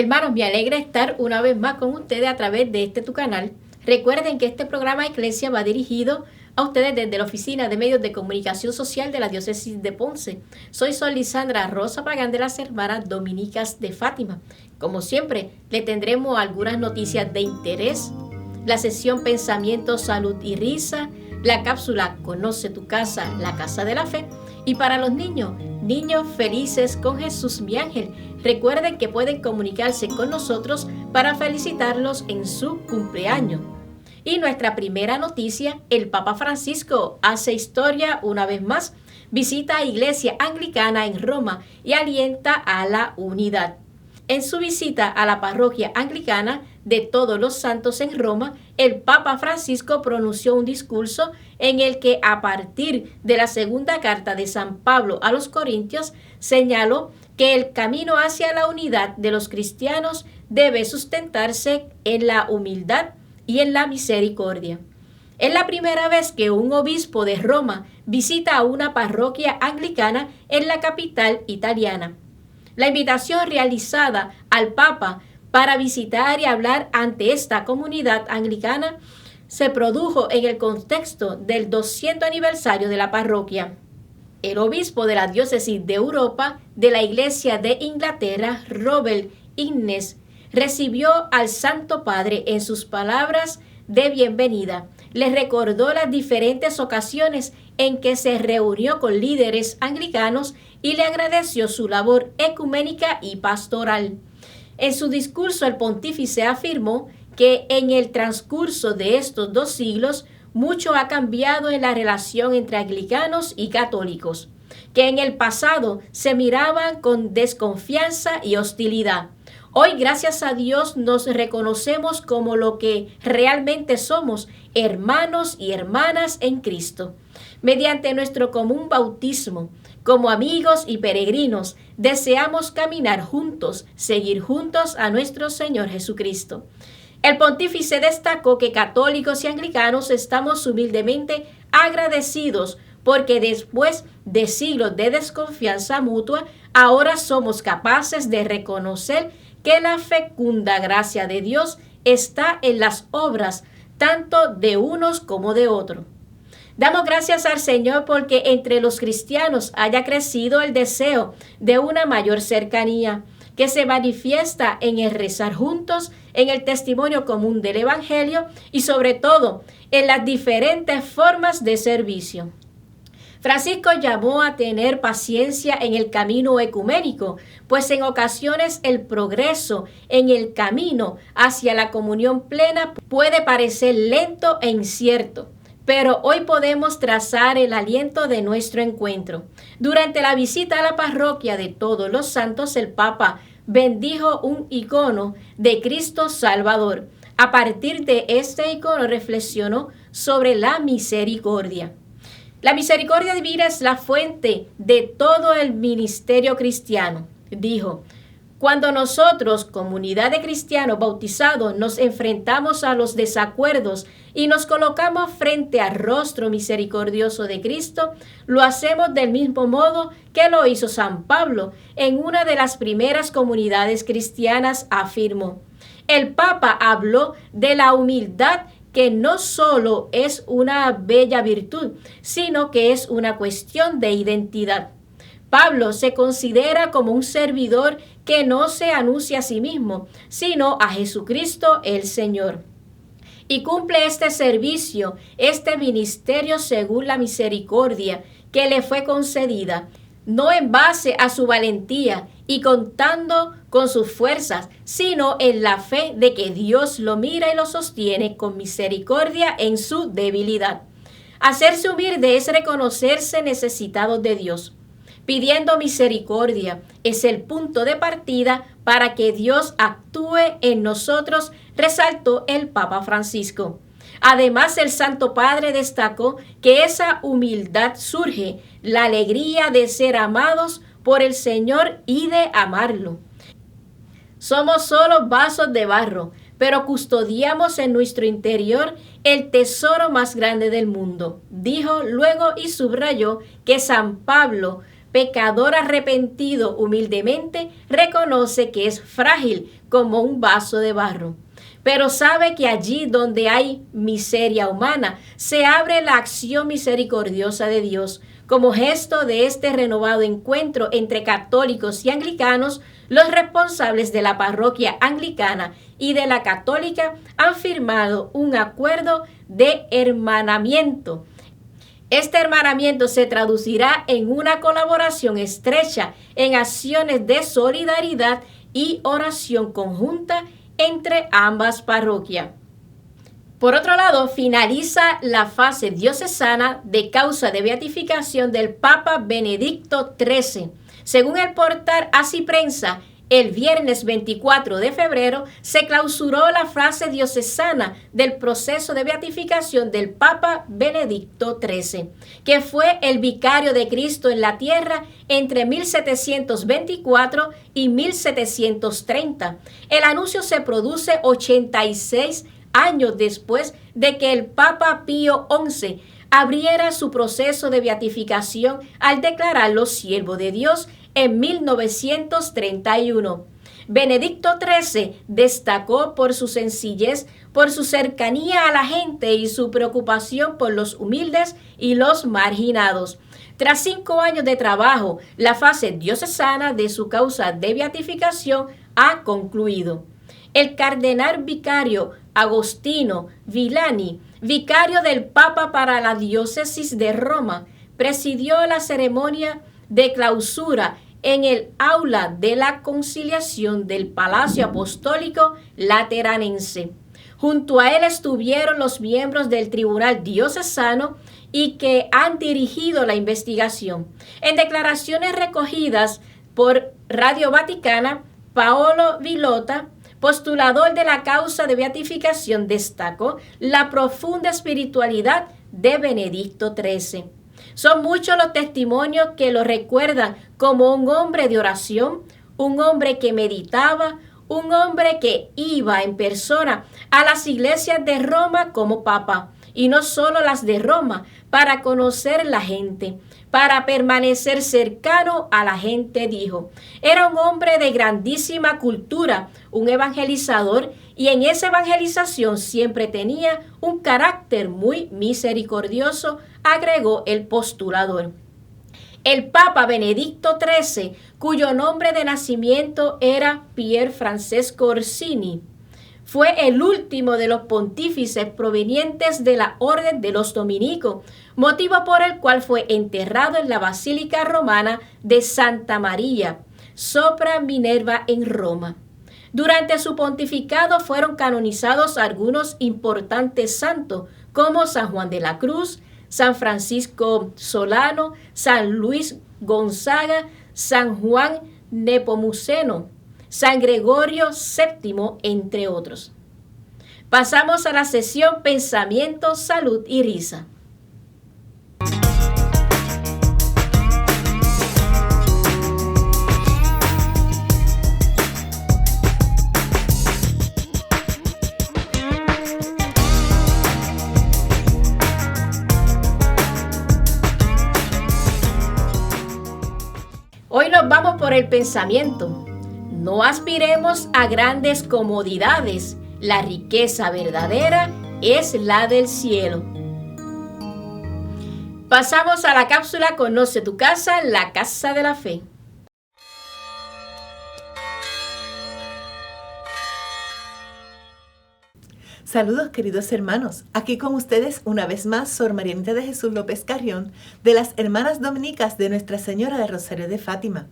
Hermanos, me alegra estar una vez más con ustedes a través de tu canal. Recuerden que este programa Iglesia va dirigido a ustedes desde la Oficina de Medios de Comunicación Social de la Diócesis de Ponce. Soy Lisandra Rosa Pagán de las Hermanas Dominicas de Fátima. Como siempre, le tendremos algunas noticias de interés, la sesión Pensamiento, Salud y Risa, la cápsula Conoce tu casa, la Casa de la Fe, y para los niños, Niños Felices con Jesús mi Ángel. Recuerden que pueden comunicarse con nosotros para felicitarlos en su cumpleaños. Y nuestra primera noticia, el Papa Francisco hace historia una vez más, visita a Iglesia Anglicana en Roma y alienta a la unidad. En su visita a la parroquia anglicana de Todos los Santos en Roma, el Papa Francisco pronunció un discurso en el que, a partir de la segunda carta de San Pablo a los Corintios, señaló que el camino hacia la unidad de los cristianos debe sustentarse en la humildad y en la misericordia. Es la primera vez que un obispo de Roma visita a una parroquia anglicana en la capital italiana. La invitación realizada al Papa para visitar y hablar ante esta comunidad anglicana se produjo en el contexto del 200 aniversario de la parroquia. El obispo de la diócesis de Europa de la Iglesia de Inglaterra, Robert Innes, recibió al Santo Padre en sus palabras de bienvenida. Le recordó las diferentes ocasiones en que se reunió con líderes anglicanos y le agradeció su labor ecuménica y pastoral. En su discurso, el pontífice afirmó que en el transcurso de estos 2 siglos, mucho ha cambiado en la relación entre anglicanos y católicos, que en el pasado se miraban con desconfianza y hostilidad. Hoy, gracias a Dios, nos reconocemos como lo que realmente somos, hermanos y hermanas en Cristo. Mediante nuestro común bautismo, como amigos y peregrinos, deseamos caminar juntos, seguir juntos a nuestro Señor Jesucristo. El pontífice destacó que católicos y anglicanos estamos humildemente agradecidos porque después de siglos de desconfianza mutua, ahora somos capaces de reconocer que la fecunda gracia de Dios está en las obras tanto de unos como de otros. Damos gracias al Señor porque entre los cristianos haya crecido el deseo de una mayor cercanía, que se manifiesta en el rezar juntos, en el testimonio común del Evangelio y sobre todo en las diferentes formas de servicio. Francisco llamó a tener paciencia en el camino ecuménico, pues en ocasiones el progreso en el camino hacia la comunión plena puede parecer lento e incierto. Pero hoy podemos trazar el aliento de nuestro encuentro. Durante la visita a la parroquia de Todos los Santos, el Papa bendijo un icono de Cristo Salvador. A partir de este icono reflexionó sobre la misericordia. La misericordia divina es la fuente de todo el ministerio cristiano, dijo. Cuando nosotros, comunidad de cristianos bautizados, nos enfrentamos a los desacuerdos y nos colocamos frente al rostro misericordioso de Cristo, lo hacemos del mismo modo que lo hizo San Pablo en una de las primeras comunidades cristianas, afirmó. El Papa habló de la humildad, que no solo es una bella virtud, sino que es una cuestión de identidad. Pablo se considera como un servidor que no se anuncia a sí mismo, sino a Jesucristo el Señor. Y cumple este servicio, este ministerio según la misericordia que le fue concedida, no en base a su valentía y contando con sus fuerzas, sino en la fe de que Dios lo mira y lo sostiene con misericordia en su debilidad. Hacerse humilde es reconocerse necesitados de Dios. Pidiendo misericordia es el punto de partida para que Dios actúe en nosotros, resaltó el Papa Francisco. Además, el Santo Padre destacó que esa humildad surge la alegría de ser amados por el Señor y de amarlo. Somos solo vasos de barro, pero custodiamos en nuestro interior el tesoro más grande del mundo, dijo luego y subrayó que San Pablo pecador arrepentido humildemente reconoce que es frágil como un vaso de barro, pero sabe que allí donde hay miseria humana se abre la acción misericordiosa de Dios. Como gesto de este renovado encuentro entre católicos y anglicanos, los responsables de la parroquia anglicana y de la católica han firmado un acuerdo de hermanamiento. Este hermanamiento se traducirá en una colaboración estrecha en acciones de solidaridad y oración conjunta entre ambas parroquias. Por otro lado, finaliza la fase diocesana de causa de beatificación del Papa Benedicto XIII. Según el portal Así Prensa, el viernes 24 de febrero se clausuró la fase diocesana del proceso de beatificación del Papa Benedicto XIII, que fue el vicario de Cristo en la tierra entre 1724 y 1730. El anuncio se produce 86 años después de que el Papa Pío XI abriera su proceso de beatificación al declararlo siervo de Dios en 1931. Benedicto XIII destacó por su sencillez, por su cercanía a la gente y su preocupación por los humildes y los marginados. Tras 5 años de trabajo, la fase diocesana de su causa de beatificación ha concluido. El cardenal vicario Agostino Villani, vicario del Papa para la diócesis de Roma, presidió la ceremonia de clausura en el aula de la conciliación del Palacio Apostólico Lateranense. Junto a él estuvieron los miembros del Tribunal Diocesano y que han dirigido la investigación. En declaraciones recogidas por Radio Vaticana, Paolo Villota, postulador de la causa de beatificación, destacó la profunda espiritualidad de Benedicto XIII. Son muchos los testimonios que lo recuerdan como un hombre de oración, un hombre que meditaba, un hombre que iba en persona a las iglesias de Roma como papa, y no solo las de Roma, para conocer la gente, para permanecer cercano a la gente, dijo. Era un hombre de grandísima cultura, un evangelizador, y en esa evangelización siempre tenía un carácter muy misericordioso, agregó el postulador. El Papa Benedicto XIII, cuyo nombre de nacimiento era Pier Francesco Orsini, fue el último de los pontífices provenientes de la Orden de los Dominicos, motivo por el cual fue enterrado en la Basílica Romana de Santa María, sopra Minerva en Roma. Durante su pontificado fueron canonizados algunos importantes santos, como San Juan de la Cruz, San Francisco Solano, San Luis Gonzaga, San Juan Nepomuceno, San Gregorio VII, entre otros. Pasamos a la sesión Pensamiento, Salud y Risa. Hoy nos vamos por el pensamiento. No aspiremos a grandes comodidades. La riqueza verdadera es la del cielo. Pasamos a la cápsula Conoce tu casa, la casa de la fe. Saludos queridos hermanos, aquí con ustedes una vez más Sor Marianita de Jesús López Carrión de las Hermanas Dominicas de Nuestra Señora de Rosario de Fátima.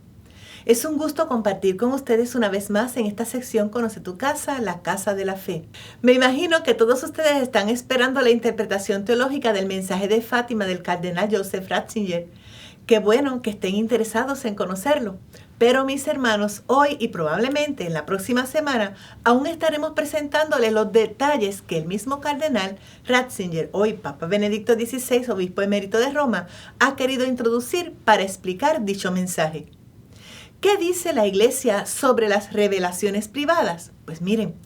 Es un gusto compartir con ustedes una vez más en esta sección Conoce tu casa, la casa de la fe. Me imagino que todos ustedes están esperando la interpretación teológica del mensaje de Fátima del cardenal Joseph Ratzinger. Qué bueno que estén interesados en conocerlo. Pero mis hermanos, hoy y probablemente en la próxima semana aún estaremos presentándoles los detalles que el mismo cardenal Ratzinger, hoy Papa Benedicto XVI, obispo emérito de Roma, ha querido introducir para explicar dicho mensaje. ¿Qué dice la Iglesia sobre las revelaciones privadas? Pues miren,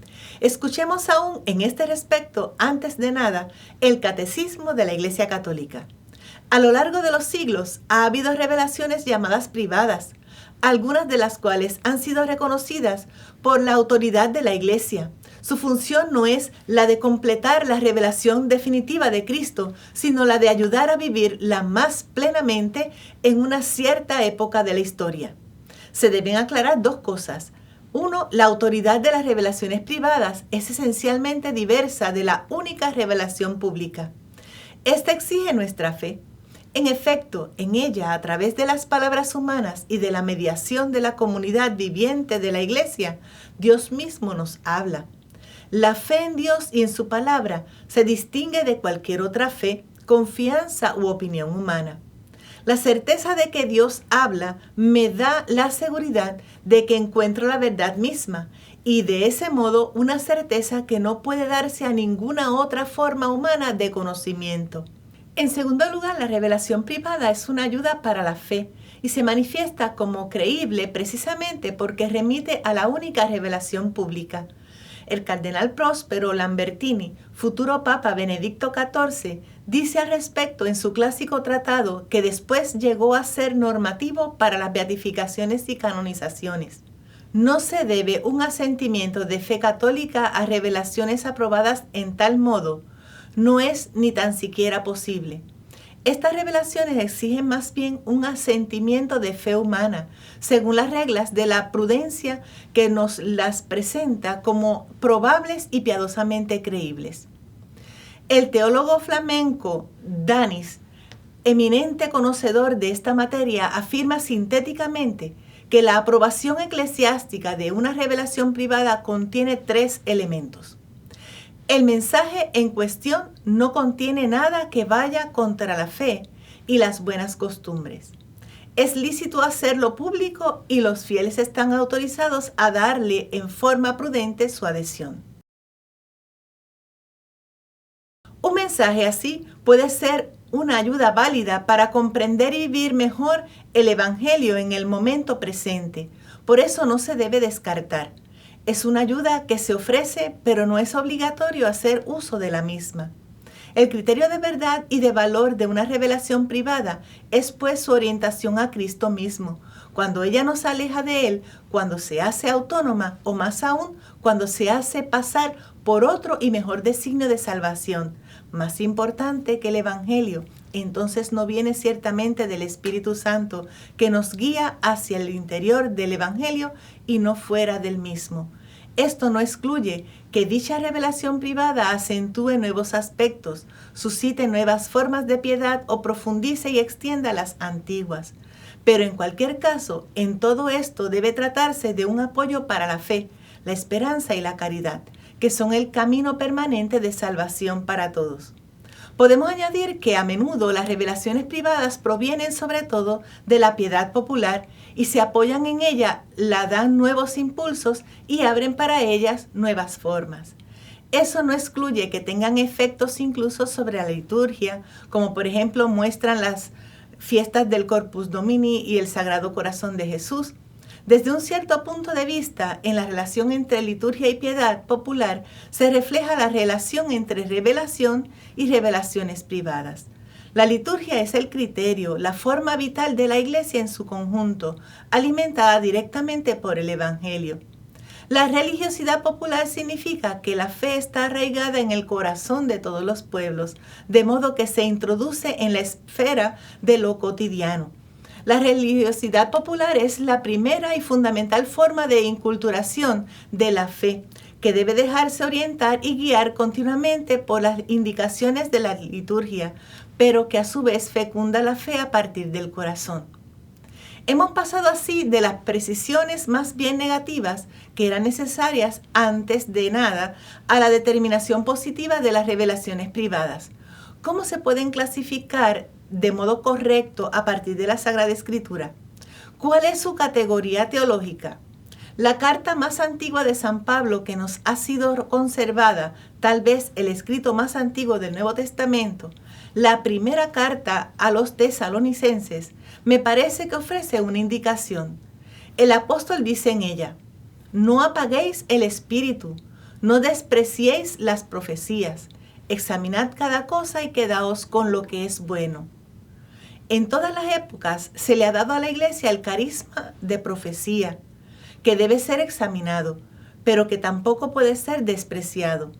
escuchemos aún en este respecto, antes de nada, el Catecismo de la Iglesia Católica. A lo largo de los siglos ha habido revelaciones llamadas privadas, algunas de las cuales han sido reconocidas por la autoridad de la Iglesia. Su función no es la de completar la revelación definitiva de Cristo, sino la de ayudar a vivirla más plenamente en una cierta época de la historia. Se deben aclarar dos cosas. Uno, la autoridad de las revelaciones privadas es esencialmente diversa de la única revelación pública. Esta exige nuestra fe. En efecto, en ella, a través de las palabras humanas y de la mediación de la comunidad viviente de la Iglesia, Dios mismo nos habla. La fe en Dios y en su palabra se distingue de cualquier otra fe, confianza u opinión humana. La certeza de que Dios habla me da la seguridad de que encuentro la verdad misma y de ese modo una certeza que no puede darse a ninguna otra forma humana de conocimiento. En segundo lugar, la revelación privada es una ayuda para la fe y se manifiesta como creíble precisamente porque remite a la única revelación pública. El cardenal Próspero Lambertini, futuro Papa Benedicto XIV, dice al respecto en su clásico tratado que después llegó a ser normativo para las beatificaciones y canonizaciones. No se debe un asentimiento de fe católica a revelaciones aprobadas en tal modo. No es ni tan siquiera posible. Estas revelaciones exigen más bien un asentimiento de fe humana, según las reglas de la prudencia que nos las presenta como probables y piadosamente creíbles. El teólogo flamenco Danis, eminente conocedor de esta materia, afirma sintéticamente que la aprobación eclesiástica de una revelación privada contiene tres elementos. El mensaje en cuestión no contiene nada que vaya contra la fe y las buenas costumbres. Es lícito hacerlo público y los fieles están autorizados a darle en forma prudente su adhesión. Un mensaje así puede ser una ayuda válida para comprender y vivir mejor el Evangelio en el momento presente. Por eso no se debe descartar. Es una ayuda que se ofrece, pero no es obligatorio hacer uso de la misma. El criterio de verdad y de valor de una revelación privada es pues su orientación a Cristo mismo, cuando ella nos aleja de Él, cuando se hace autónoma o más aún, cuando se hace pasar por otro y mejor designio de salvación, más importante que el Evangelio. Entonces no viene ciertamente del Espíritu Santo, que nos guía hacia el interior del Evangelio y no fuera del mismo. Esto no excluye que dicha revelación privada acentúe nuevos aspectos, suscite nuevas formas de piedad o profundice y extienda las antiguas. Pero en cualquier caso, en todo esto debe tratarse de un apoyo para la fe, la esperanza y la caridad, que son el camino permanente de salvación para todos. Podemos añadir que a menudo las revelaciones privadas provienen sobre todo de la piedad popular y se apoyan en ella, la dan nuevos impulsos y abren para ellas nuevas formas. Eso no excluye que tengan efectos incluso sobre la liturgia, como por ejemplo muestran las fiestas del Corpus Domini y el Sagrado Corazón de Jesús. Desde un cierto punto de vista, en la relación entre liturgia y piedad popular, se refleja la relación entre revelación y revelaciones privadas. La liturgia es el criterio, la forma vital de la Iglesia en su conjunto, alimentada directamente por el Evangelio. La religiosidad popular significa que la fe está arraigada en el corazón de todos los pueblos, de modo que se introduce en la esfera de lo cotidiano. La religiosidad popular es la primera y fundamental forma de inculturación de la fe, que debe dejarse orientar y guiar continuamente por las indicaciones de la liturgia, pero que a su vez fecunda la fe a partir del corazón. Hemos pasado así de las precisiones más bien negativas que eran necesarias antes de nada a la determinación positiva de las revelaciones privadas. ¿Cómo se pueden clasificar de modo correcto a partir de la Sagrada Escritura? ¿Cuál es su categoría teológica? La carta más antigua de San Pablo que nos ha sido conservada, tal vez el escrito más antiguo del Nuevo Testamento, la primera carta a los tesalonicenses, me parece que ofrece una indicación. El apóstol dice en ella: no apaguéis el espíritu, no despreciéis las profecías, examinad cada cosa y quedaos con lo que es bueno. En todas las épocas se le ha dado a la Iglesia el carisma de profecía, que debe ser examinado, pero que tampoco puede ser despreciado.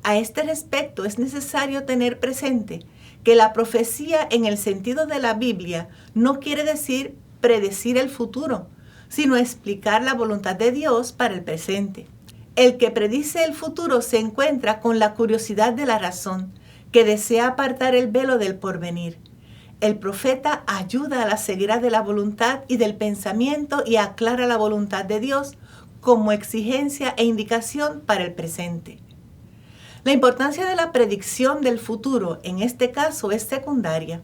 A este respecto es necesario tener presente que la profecía en el sentido de la Biblia no quiere decir predecir el futuro, sino explicar la voluntad de Dios para el presente. El que predice el futuro se encuentra con la curiosidad de la razón, que desea apartar el velo del porvenir. El profeta ayuda a la ceguera de la voluntad y del pensamiento y aclara la voluntad de Dios como exigencia e indicación para el presente. La importancia de la predicción del futuro en este caso es secundaria.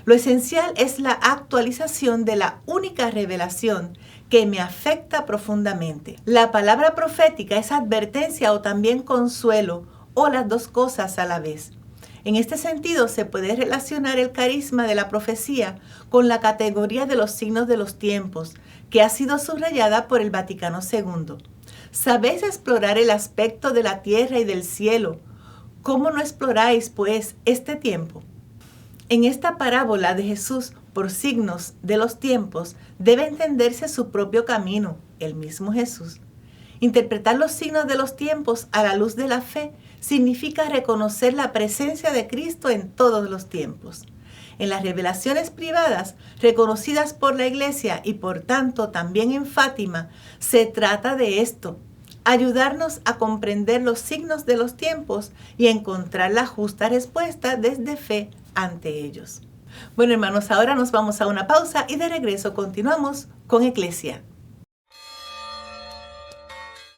Lo esencial es la actualización de la única revelación que me afecta profundamente. La palabra profética es advertencia o también consuelo, o las dos cosas a la vez. En este sentido, se puede relacionar el carisma de la profecía con la categoría de los signos de los tiempos, que ha sido subrayada por el Vaticano II. ¿Sabéis explorar el aspecto de la tierra y del cielo? ¿Cómo no exploráis, pues, este tiempo? En esta parábola de Jesús por signos de los tiempos debe entenderse su propio camino, el mismo Jesús. Interpretar los signos de los tiempos a la luz de la fe significa reconocer la presencia de Cristo en todos los tiempos. En las revelaciones privadas, reconocidas por la Iglesia y por tanto también en Fátima, se trata de esto: ayudarnos a comprender los signos de los tiempos y encontrar la justa respuesta desde fe ante ellos. Bueno, hermanos, ahora nos vamos a una pausa y de regreso continuamos con Eclesia.